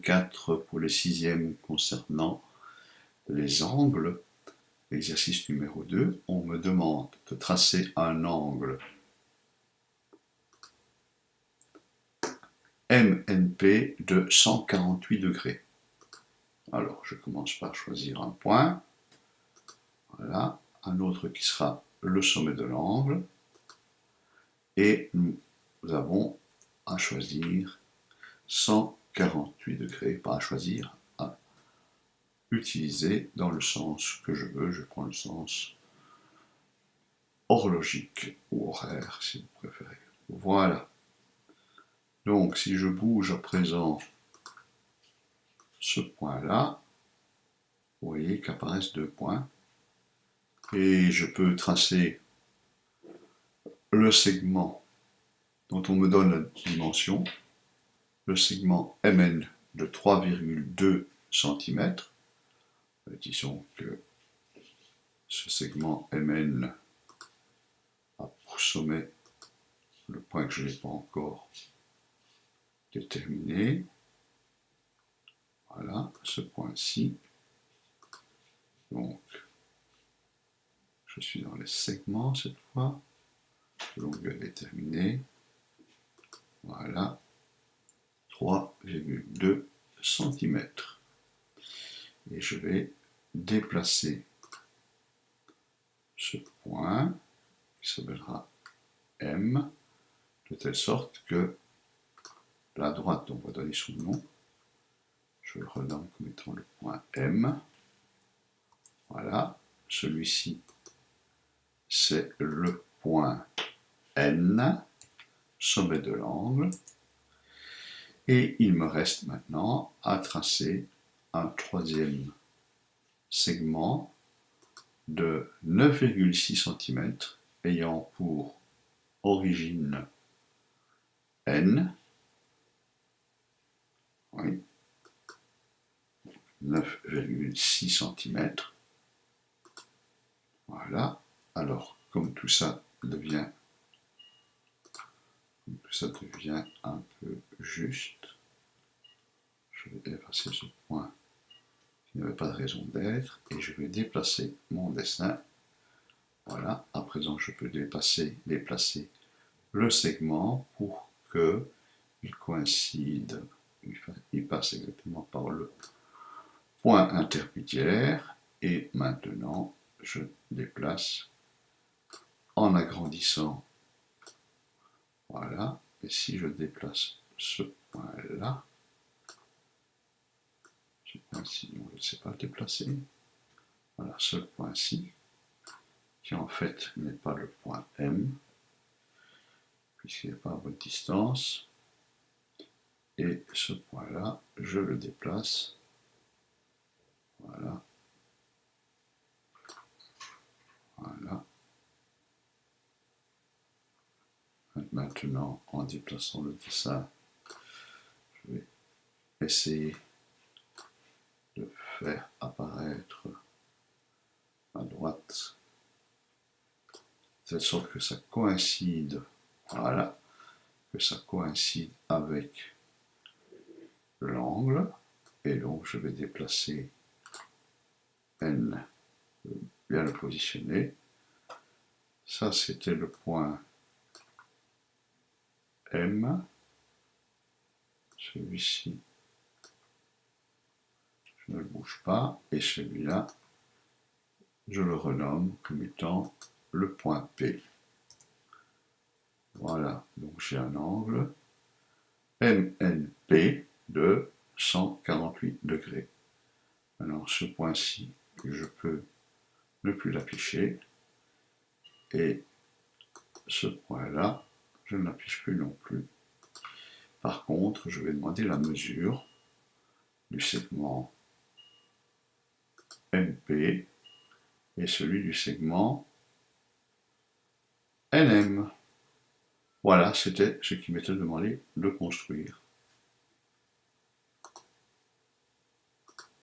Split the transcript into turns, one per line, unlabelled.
4 pour les sixièmes concernant les angles. Exercice numéro 2, on me demande de tracer un angle MNP de 148 degrés. Alors, je commence par choisir un point. Voilà, un autre qui sera le sommet de l'angle. Et nous avons à choisir 148 degrés, pas à choisir, à utiliser dans le sens que je veux. Je prends le sens horlogique ou horaire, si vous préférez. Voilà. Donc, si je bouge à présent ce point-là, vous voyez qu'apparaissent 2 points. Et je peux tracer le segment dont on me donne la dimension, le segment MN de 3,2 cm. Disons que ce segment MN a pour sommet le point que je n'ai pas encore déterminé. Voilà, ce point-ci. Donc, je suis dans les segments cette fois. Longueur déterminée. Voilà, 3,2 cm. Et je vais déplacer ce point, qui s'appellera M, de telle sorte que la droite dont on va donner son nom, je le renomme comme étant le point M. Voilà, celui-ci, c'est le point N, sommet de l'angle. Et il me reste maintenant à tracer un troisième segment de 9,6 cm ayant pour origine N. Oui, 9,6 cm. Voilà. Alors, comme tout ça devient un peu juste, je vais effacer ce point qui n'avait pas de raison d'être et je vais déplacer mon dessin. Voilà. À présent, je peux déplacer le segment pour qu'il coïncide, il passe exactement par le point intermédiaire. Et maintenant, je déplace en agrandissant. Voilà. Et si je déplace ce point-là, ce point-ci, on ne sait pas le déplacer. Voilà, ce point-ci, qui en fait n'est pas le point M, puisqu'il n'est pas à bonne distance. Et ce point-là, je le déplace. Voilà. Voilà. Maintenant, en déplaçant le dessin, je vais essayer de faire apparaître à droite, de telle sorte que ça coïncide, voilà, que ça coïncide avec l'angle. Et donc, je vais déplacer N, bien le positionner. Ça, c'était le point M. Celui-ci, je ne le bouge pas. Et celui-là, je le renomme comme étant le point P. Voilà, donc j'ai un angle MNP de 148 degrés. Maintenant, ce point-ci, je peux ne plus l'afficher. Et ce point-là, je ne l'affiche plus non plus. Par contre, je vais demander la mesure du segment MP et celui du segment NM. Voilà, c'était ce qui m'était demandé de construire.